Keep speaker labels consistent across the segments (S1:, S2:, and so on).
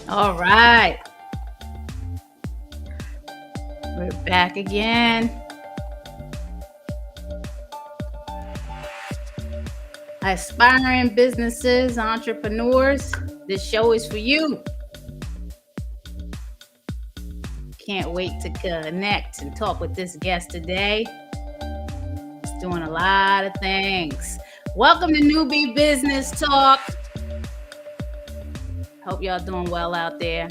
S1: All right. We're back again. Aspiring businesses, entrepreneurs, this show is for you. Can't wait to connect and talk with this guest today. He's doing a lot of things. Welcome to NewB Business Talk. Hope y'all doing well out there.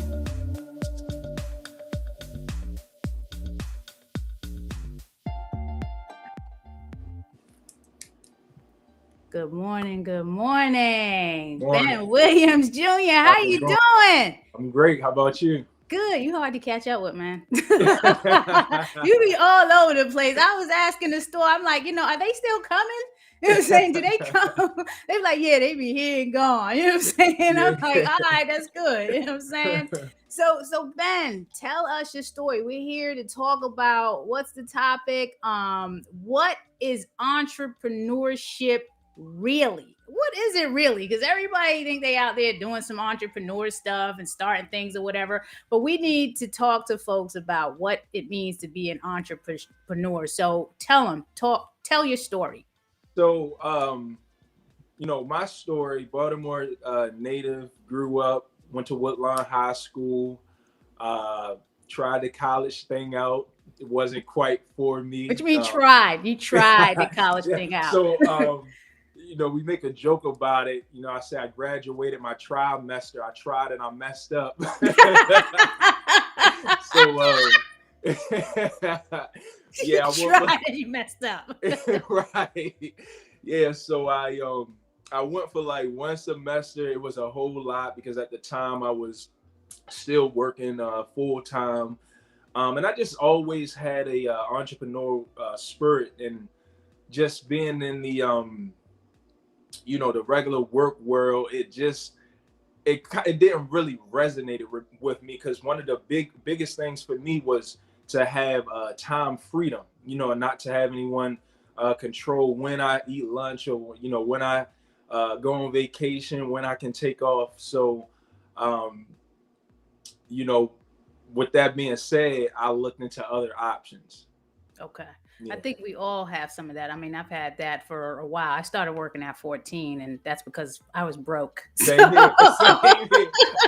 S1: Good morning. Good morning. Ben Williams Jr. How you doing?
S2: I'm great. How about you?
S1: Good. You hard to catch up with, man. You be all over the place. I was asking the store, I'm like, are they still coming? You know what I'm saying? Do they come? They be like, yeah, they be here and gone. You know what I'm saying? I'm like, all right, that's good. You know what I'm saying? So Ben, tell us your story. We're here to talk about what's the topic. What is entrepreneurship really? What is it really? Because everybody think they out there doing some entrepreneur stuff and starting things or whatever, but we need to talk to folks about what it means to be an entrepreneur. So tell your story.
S2: So, my story, Baltimore native, grew up, went to Woodlawn High School, tried the college thing out. It wasn't quite for me.
S1: What you mean tried? You tried the college thing out.
S2: So, we make a joke about it. I say I graduated my trimester. I tried and I messed up.
S1: Yeah, you tried and you messed up.
S2: Right. Yeah. So I went for like one semester. It was a whole lot because at the time I was still working full time, and I just always had a entrepreneurial spirit, and just being in the the regular work world, it didn't really resonate with me, because one of the biggest things for me was to have time freedom, and not to have anyone control when I eat lunch, or when I go on vacation, when I can take off. So with that being said, I looked into other options.
S1: Okay. Yeah. I think we all have some of that. I mean, I've had that for a while. I started working at 14, and that's because I was broke.
S2: Same here.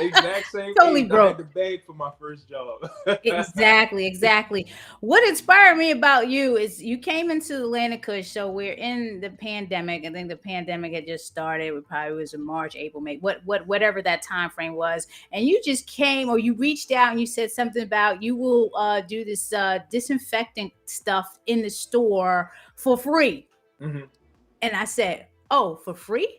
S2: Exact same.
S1: Totally broke.
S2: I had to beg for my first job.
S1: Exactly. What inspired me about you is you came into Atlantic. So we're in the pandemic. I think the pandemic had just started. It probably was in March, April, May, whatever that time frame was. And you just came, or you reached out and you said something about you will do this disinfectant stuff in the store for free.
S2: Mm-hmm.
S1: And I said, oh, for free?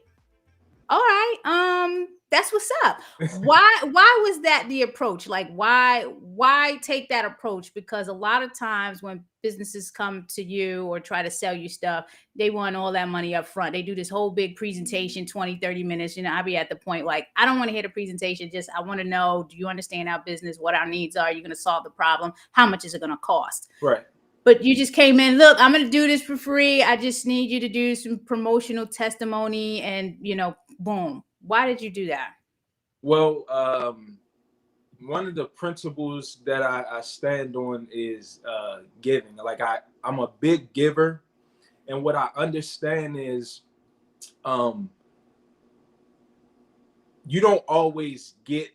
S1: All right. That's what's up. Why was that the approach? Like, why take that approach? Because a lot of times when businesses come to you or try to sell you stuff, they want all that money up front. They do this whole big presentation, 20, 30 minutes. I'll be at the point like, I don't want to hear the presentation. Just, I want to know, do you understand our business? What our needs are? You're going to solve the problem? How much is it going to cost?
S2: Right.
S1: But you just came in, look, I'm going to do this for free. I just need you to do some promotional testimony and, boom. Why did you do that?
S2: Well, one of the principles that I stand on is giving. Like I'm a big giver. And what I understand is you don't always get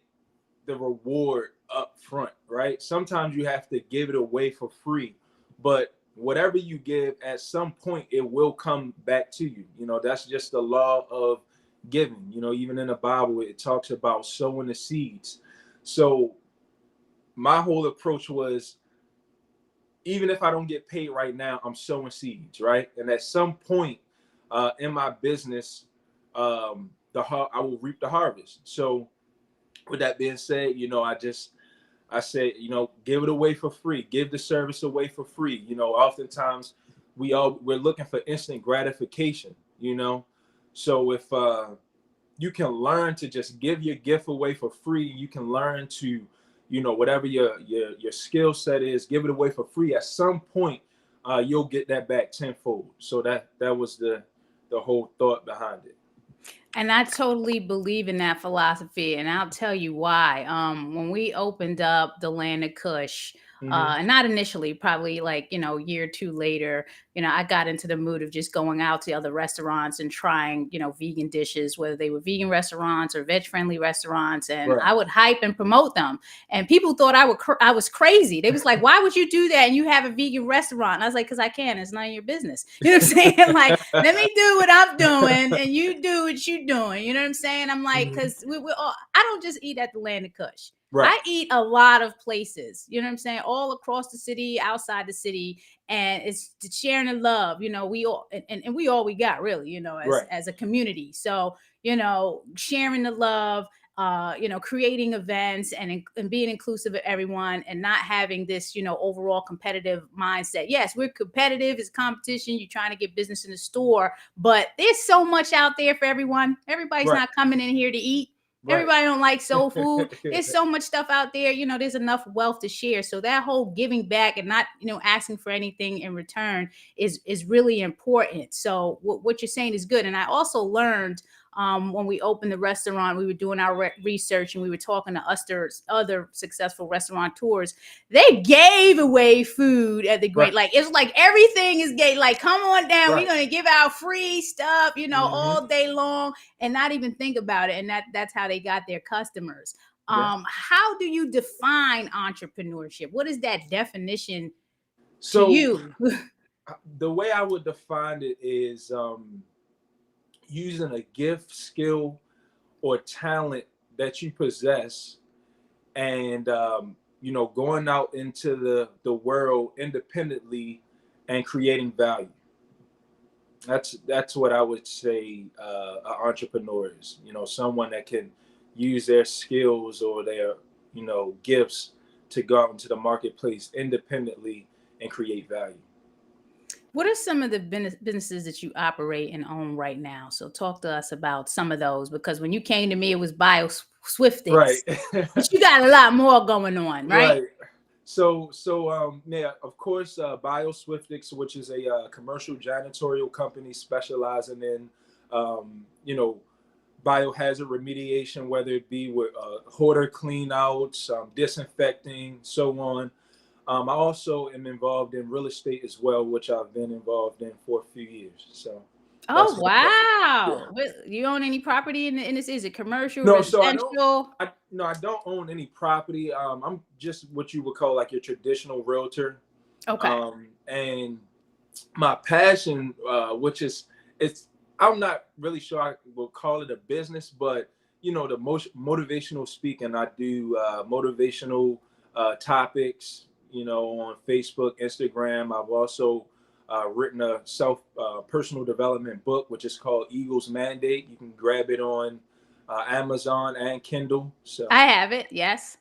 S2: the reward up front, right? Sometimes you have to give it away for free. But whatever you give, at some point, it will come back to you. That's just the law of giving. Even in the Bible, it talks about sowing the seeds. So my whole approach was, even if I don't get paid right now, I'm sowing seeds, right? And at some point in my business, I will reap the harvest. So with that being said, I said, give it away for free. Give the service away for free. Oftentimes we're looking for instant gratification, So if you can learn to just give your gift away for free, you can learn to, whatever your skill set is, give it away for free. At some point, you'll get that back tenfold. So that was the whole thought behind it.
S1: And I totally believe in that philosophy, and I'll tell you why. When we opened up the Land of Kush,
S2: Hmm.
S1: and not initially, probably like a year or two later, I got into the mood of just going out to other restaurants and trying, vegan dishes, whether they were vegan restaurants or veg-friendly restaurants, and
S2: Right.
S1: I would hype and promote them. And people thought I was crazy. They was like, "Why would you do that? And you have a vegan restaurant?" And I was like, "Because I can. It's none of your business." You know what I'm saying? Like, let me do what I'm doing, and you do what you're doing. You know what I'm saying? I'm like,
S2: Hmm.
S1: because we all, I don't just eat at the Land of Kush.
S2: Right.
S1: I eat a lot of places, you know what I'm saying, all across the city, outside the city, and it's sharing the love. We all and we all we got really,
S2: Right.
S1: as a community. So sharing the love, creating events and being inclusive of everyone and not having this, overall competitive mindset. Yes, we're competitive, it's competition, you're trying to get business in the store, but there's so much out there for everyone. Everybody's
S2: Right.
S1: not coming in here to eat.
S2: Right.
S1: Everybody don't like soul food. There's so much stuff out there. There's enough wealth to share. So that whole giving back and not, asking for anything in return is really important. So what you're saying is good. And I also learned when we opened the restaurant, we were doing our research and we were talking to other successful restaurateurs. They gave away food at the
S2: Right.
S1: great, like it's like everything is gay. Like, come on down, we're
S2: Right.
S1: gonna give out free stuff,
S2: Hmm.
S1: all day long and not even think about it. And that's how they got their customers.
S2: Yeah.
S1: How do you define entrepreneurship? What is that definition to
S2: So
S1: you?
S2: the way I would define it is using a gift, skill, or talent that you possess, and going out into the world independently and creating value. That's what I would say an entrepreneur is. Someone that can use their skills or their gifts to go out into the marketplace independently and create value.
S1: What are some of the businesses that you operate and own right now? So talk to us about some of those, because when you came to me, it was Bio
S2: Right.
S1: Swiftix, but you got a lot more going on, right?
S2: Right. So yeah, of course, BioSwiftix, which is a commercial janitorial company specializing in biohazard remediation, whether it be with hoarder clean outs, disinfecting, so on. I also am involved in real estate as well, which I've been involved in for a few years. So that's
S1: Oh,
S2: my focus. Yeah.
S1: wow. You own any property in this? Is it commercial,
S2: No, so I don't.
S1: residential?
S2: No, I don't own any property. I'm just what you would call like your traditional realtor.
S1: Okay.
S2: And my passion, which is it's, I'm not really sure I will call it a business, but the most motivational speaking. I do motivational topics, on Facebook, Instagram. I've also written a self personal development book, which is called Eagle's Mandate. You can grab it on Amazon and Kindle. So
S1: I have it. Yes.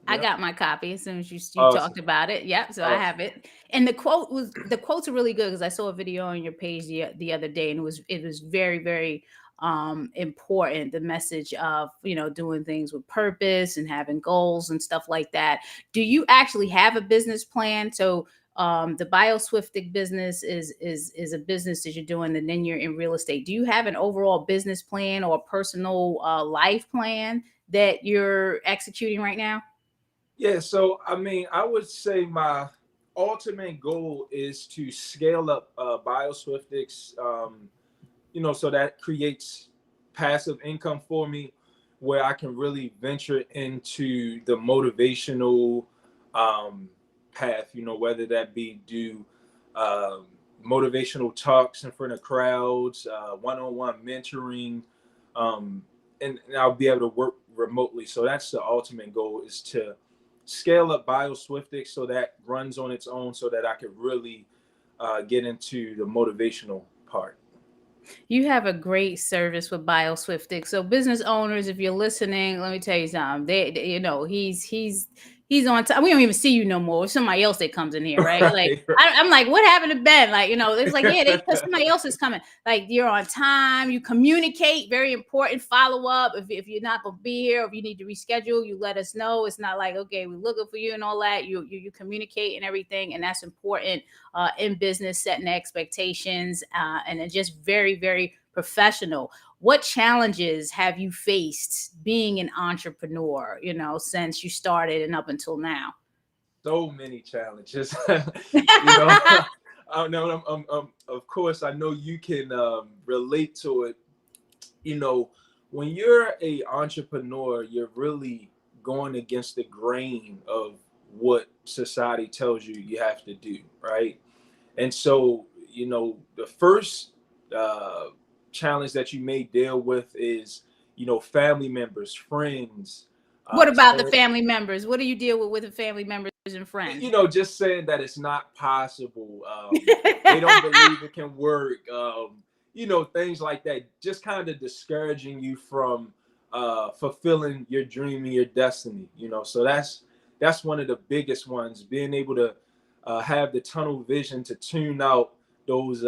S1: I
S2: yeah,
S1: got my copy as soon as you
S2: awesome,
S1: talked about it. Yep. So I
S2: awesome.
S1: have it. And the quotes are really good because I saw a video on your page the other day and it was very, very important. The message of, doing things with purpose and having goals and stuff like that. Do you actually have a business plan? So the BioSwiftic business is a business that you're doing, and then you're in real estate. Do you have an overall business plan or a personal life plan that you're executing right now?
S2: Yeah, so I mean, I would say my ultimate goal is to scale up BioSwiftix, so that creates passive income for me, where I can really venture into the motivational um, path. Whether that be do um motivational talks in front of crowds, one-on-one mentoring, um, and I'll be able to work remotely. So that's the ultimate goal, is to scale up BioSwiftix so that runs on its own, so that I could really get into the motivational part.
S1: You have a great service with BioSwiftix. So business owners, if you're listening, let me tell you something. He's on time. We don't even see you no more. It's somebody else that comes in here, right? Like
S2: Right.
S1: I'm like, what happened to Ben? Like, it's like, yeah, because somebody else is coming. Like you're on time. You communicate. Very important. Follow up. If you're not gonna be here, or if you need to reschedule, you let us know. It's not like, okay, we're looking for you and all that. You communicate and everything, and that's important in business, setting expectations, and then just very, very professional. what challenges have you faced being an entrepreneur, you know, since you started and up until now?
S2: So many challenges. You know, I know. Of course, I know you can relate to it. You know, when you're a entrepreneur, you're really going against the grain of what society tells you you have to do, right? And so, you know, the first uh, challenge that you may deal with is, you know, family members, friends,
S1: What about the
S2: saying,
S1: family members? What do you deal with the family members and friends?
S2: you know, just saying that it's not possible. They don't believe it can work. You know, things like that, just kind of discouraging you from fulfilling your dream and your destiny. You know, so that's one of the biggest ones. Being able to have the tunnel vision to tune out those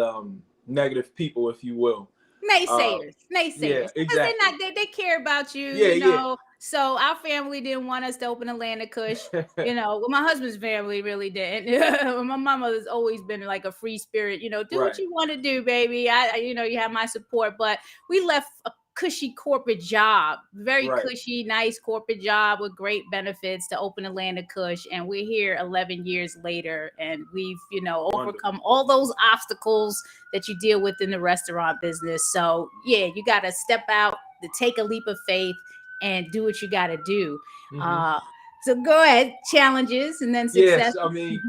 S2: negative people, if you will.
S1: Naysayers,
S2: Yeah,
S1: because
S2: exactly.
S1: they care about you,
S2: Yeah,
S1: you
S2: yeah.
S1: know. So our family didn't want us to open Atlanta Kush, you know. Well, my husband's family really didn't. My mama has always been like a free spirit, you know. Do what
S2: Right,
S1: you want to do, baby. You know, you have my support. But we left a cushy corporate job, very
S2: right.
S1: cushy, nice corporate job with great benefits to open Atlanta Kush, and we're here 11 years later, and we've, you know,
S2: Wonderful.
S1: overcome all those obstacles that you deal with in the restaurant business. So yeah, you got to step out, to take a leap of faith, and do what you got to do.
S2: Hmm.
S1: Uh, so go ahead, challenges and then success.
S2: Yes, I mean,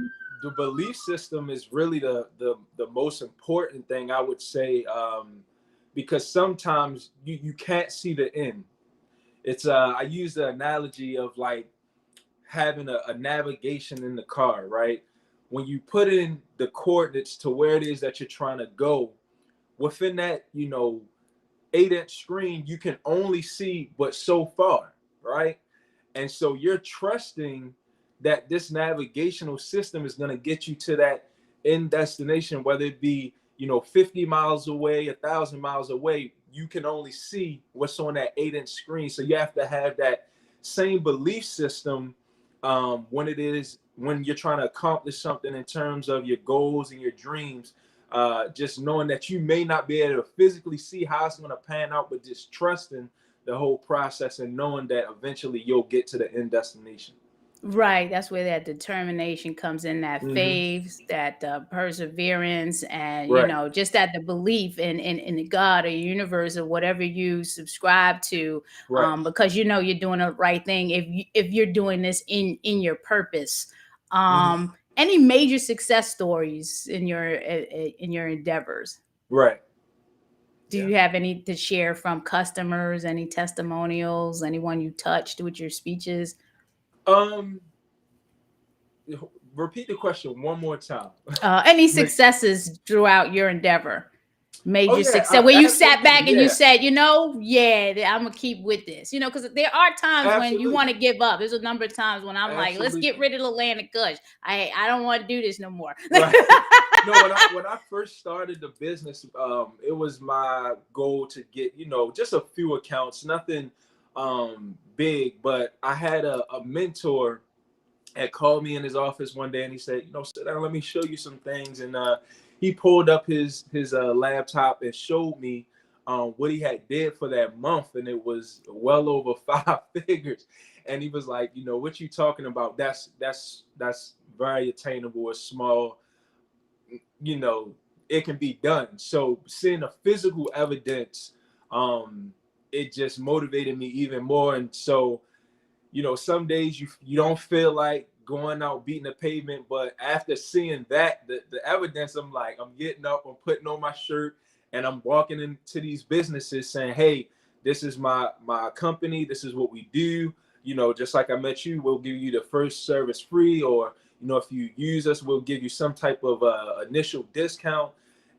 S2: the belief system is really the most important thing, I would say, because sometimes you can't see the end. It's I use the analogy of like having a navigation in the car, right? When you put in the coordinates to where it is that you're trying to go, within that, you know, 8-inch screen, you can only see but so far, right? And so you're trusting that this navigational system is going to get you to that end destination, whether it be, you know, 50 miles away, 1,000 miles away. You can only see what's on that 8-inch screen. So you have to have that same belief system when you're trying to accomplish something in terms of your goals and your dreams. Just knowing that you may not be able to physically see how it's going to pan out, but just trusting the whole process and knowing that eventually you'll get to the end destination.
S1: Right, that's where that determination comes in, that
S2: Hmm.
S1: faith, that perseverance, and you
S2: Right,
S1: know, just that the belief in the God or universe or whatever you subscribe to,
S2: right.
S1: because you know you're doing the right thing if you're doing this in your purpose.
S2: Hmm.
S1: Any major success stories in your endeavors?
S2: Right.
S1: Do
S2: Yeah.
S1: you have any to share from customers? Any testimonials? Anyone you touched with your speeches?
S2: Um, Repeat the question one more time.
S1: Any
S2: Make-
S1: successes throughout your endeavor?
S2: oh
S1: Major
S2: yeah,
S1: success where you sat
S2: absolutely.
S1: back and you
S2: Yeah,
S1: said, you know, yeah, I'm gonna keep with this, you know, because there are times when you want
S2: absolutely,
S1: to give up. There's a number of times when I'm like, let's get
S2: absolutely.
S1: rid of the land of Kush. I don't want to do this no more.
S2: Right. No, when I first started the business, it was my goal to get, you know, just a few accounts, nothing big, but I had a mentor had called me in his office one day and he said, you know, sit down, let me show you some things. And he pulled up his laptop and showed me what he had did for that month, and it was well over 5 figures. And he was like, you know, what you talking about? That's very attainable. It's small, you know, it can be done. So seeing the physical evidence, it just motivated me even more. And so, you know, some days you don't feel like going out beating the pavement, but after seeing that, the evidence, I'm like, I'm getting up, I'm putting on my shirt, and I'm walking into these businesses saying, hey, this is my company, this is what we do. You know, just like I met you, we'll give you the first service free, or you know, if you use us, we'll give you some type of initial discount.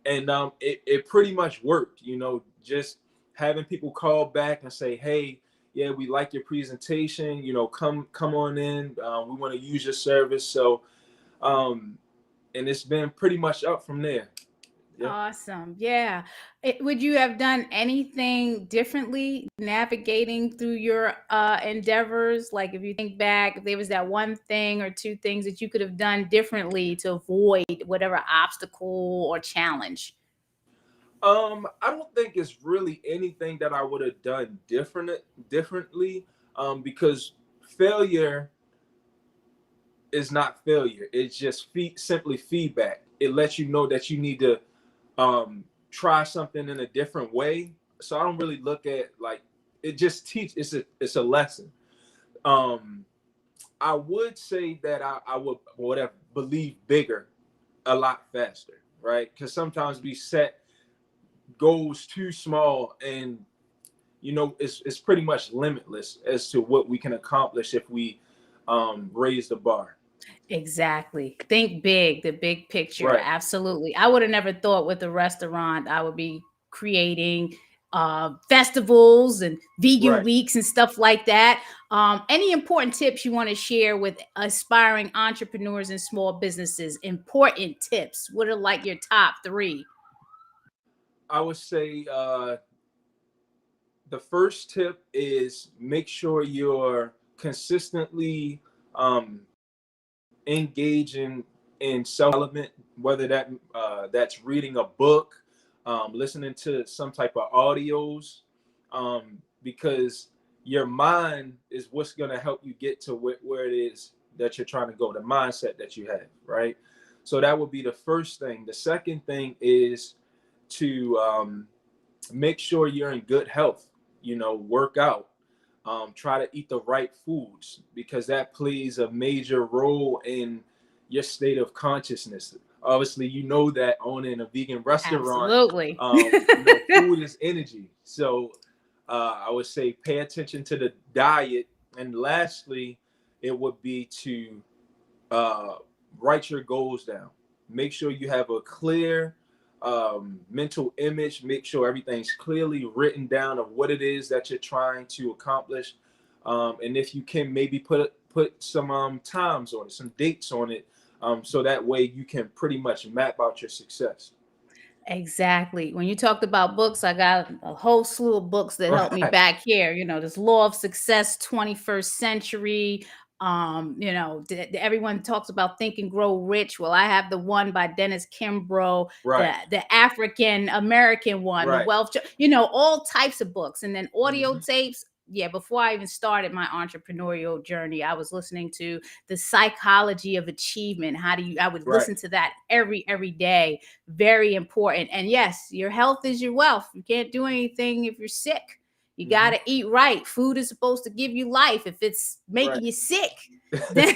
S2: And it pretty much worked. You know, just having people call back and say, hey, yeah, we like your presentation, you know, come on in, we want to use your service. So and it's been pretty much up from there. Yeah.
S1: Awesome. Yeah. Would you have done anything differently navigating through your endeavors? Like if you think back, if there was that one thing or two things that you could have done differently to avoid whatever obstacle or challenge?
S2: I don't think it's really anything that I would have done differently, because failure is not failure. It's just simply feedback. It lets you know that you need to try something in a different way. So I don't really look at like it just teach. It's a lesson. Um, I would say that I would whatever believe bigger a lot faster, right? Because sometimes we set goals too small, and it's pretty much limitless as to what we can accomplish if we raise the bar.
S1: Exactly. Think big, the big picture.
S2: Right,
S1: Absolutely. I would have never thought with the restaurant I would be creating festivals and vegan
S2: right.
S1: weeks and stuff like that. Any important tips you want to share with aspiring entrepreneurs and small businesses? Important tips. What are like your top three?
S2: I would say the first tip is make sure you're consistently um, engaging in self-development, whether that's reading a book, listening to some type of audios, because your mind is what's going to help you get to where it is that you're trying to go, the mindset that you have, right? So that would be the first thing. The second thing is to make sure you're in good health. Work out, try to eat the right foods, because that plays a major role in your state of consciousness. Obviously, that owning a vegan restaurant,
S1: Absolutely.
S2: food is energy. So I would say pay attention to the diet. And lastly, it would be to uh, write your goals down. Make sure you have a clear mental image. Make sure everything's clearly written down of what it is that you're trying to accomplish. And if you can, maybe put some times on it, some dates on it, so that way you can pretty much map out your success.
S1: Exactly. When you talked about books, I got a whole slew of books that helped me
S2: Right,
S1: back here. This Law of Success, 21st Century. Everyone talks about Think and Grow Rich. Well, I have the one by Dennis Kimbrough, the
S2: right,
S1: the African American one, the
S2: right.
S1: all types of books, and then audio
S2: Hmm.
S1: tapes. Yeah, before I even started my entrepreneurial journey, I was listening to The Psychology of Achievement. I would
S2: Right.
S1: listen to that every day. Very important. And yes, your health is your wealth. You can't do anything if you're sick. You got
S2: Hmm.
S1: to eat right. Food is supposed to give you life. If it's
S2: Right.
S1: making you sick, then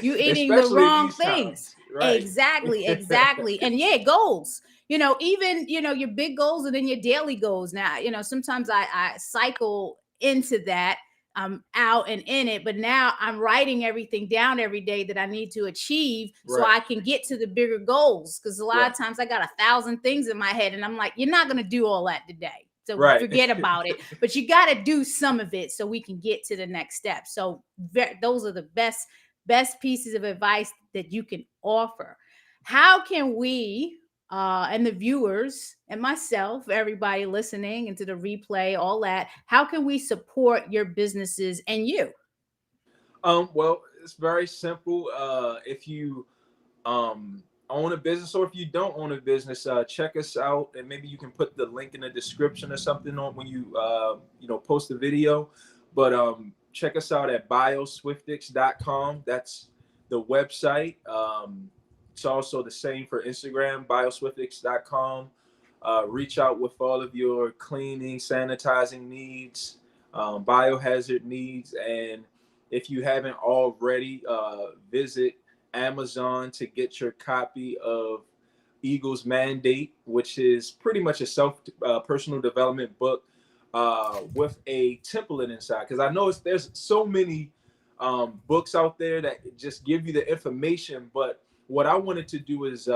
S1: you eating the
S2: Especially
S1: wrong
S2: these
S1: things.
S2: times. Right.
S1: Exactly. And yeah, goals. Even your big goals and then your daily goals. Now, sometimes I cycle into that. I'm out and in it, but now I'm writing everything down every day that I need to achieve so
S2: Right.
S1: I can get to the bigger goals. Because a lot
S2: Right.
S1: of times I got 1,000 things in my head, and I'm like, you're not going to do all that today. So
S2: Right.
S1: forget about it. But you got to do some of it so we can get to the next step. So those are the best pieces of advice that you can offer. How can we and the viewers and myself, everybody listening into the replay, all that, how can we support your businesses and you?
S2: Well, it's very simple. If you own a business, or if you don't own a business, check us out, and maybe you can put the link in the description or something on when you post the video. But check us out at bioswiftix.com. That's the website. It's also the same for Instagram, bioswiftix.com. Reach out with all of your cleaning, sanitizing needs, biohazard needs, and if you haven't already, visit Amazon to get your copy of Eagle's Mandate, which is pretty much a personal development book with a template inside. Because I know there's so many books out there that just give you the information, but what I wanted to do is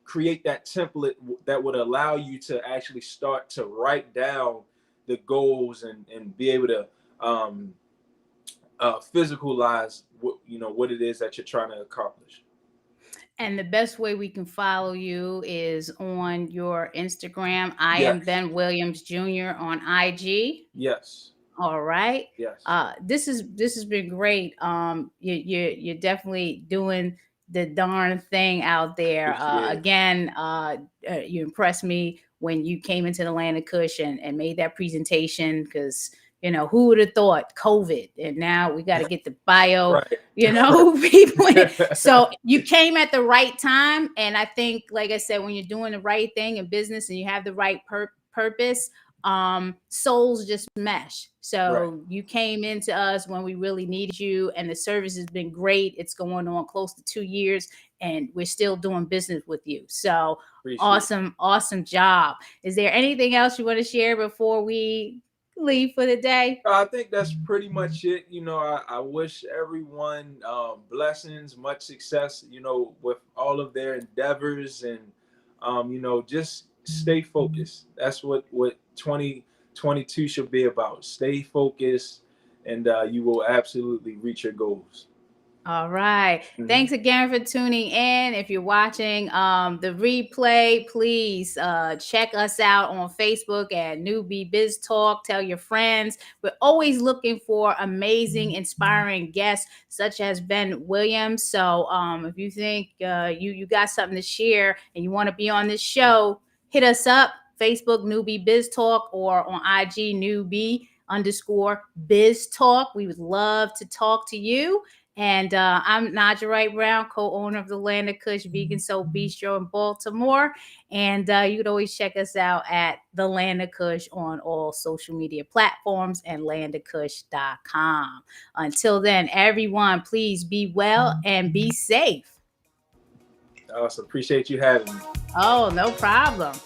S2: create that template that would allow you to actually start to write down the goals and be able to physicalize what it is that you're trying to accomplish.
S1: And the best way we can follow you is on your Instagram. I am
S2: Yes,
S1: Ben Williams Jr. on IG.
S2: yes,
S1: All right.
S2: yes.
S1: This has been great. You're definitely doing the darn thing out there.
S2: Appreciate it.
S1: Again, you impressed me when you came into the land of Kush and made that presentation, because who would have thought COVID, and now we got to get the bio,
S2: Right.
S1: people. So you came at the right time. And I think, like I said, when you're doing the right thing in business and you have the right purpose, souls just mesh. So
S2: Right.
S1: you came into us when we really needed you, and the service has been great. It's going on close to 2 years, and we're still doing business with you. So
S2: Appreciate it.
S1: awesome job. Is there anything else you want to share before we leave for the day?
S2: I think that's pretty much it. I wish everyone blessings, much success, with all of their endeavors, and just stay focused. That's what 2022 should be about. Stay focused, and you will absolutely reach your goals.
S1: All right.
S2: Mhm.
S1: Thanks again for tuning in. If you're watching the replay, please check us out on Facebook at NewB Biz Talk. Tell your friends. We're always looking for amazing, inspiring guests such as Ben Williams. So if you think you got something to share and you want to be on this show, hit us up. Facebook NewB Biz Talk, or on IG NewB_Biz Talk. We would love to talk to you. And I'm Naijha Wright-Brown, co-owner of the Land of Kush Vegan Soul Bistro in Baltimore. And you can always check us out at the Land of Kush on all social media platforms and landofkush.com. Until then, everyone, please be well and be safe.
S2: Awesome. Appreciate you having me.
S1: Oh, no problem.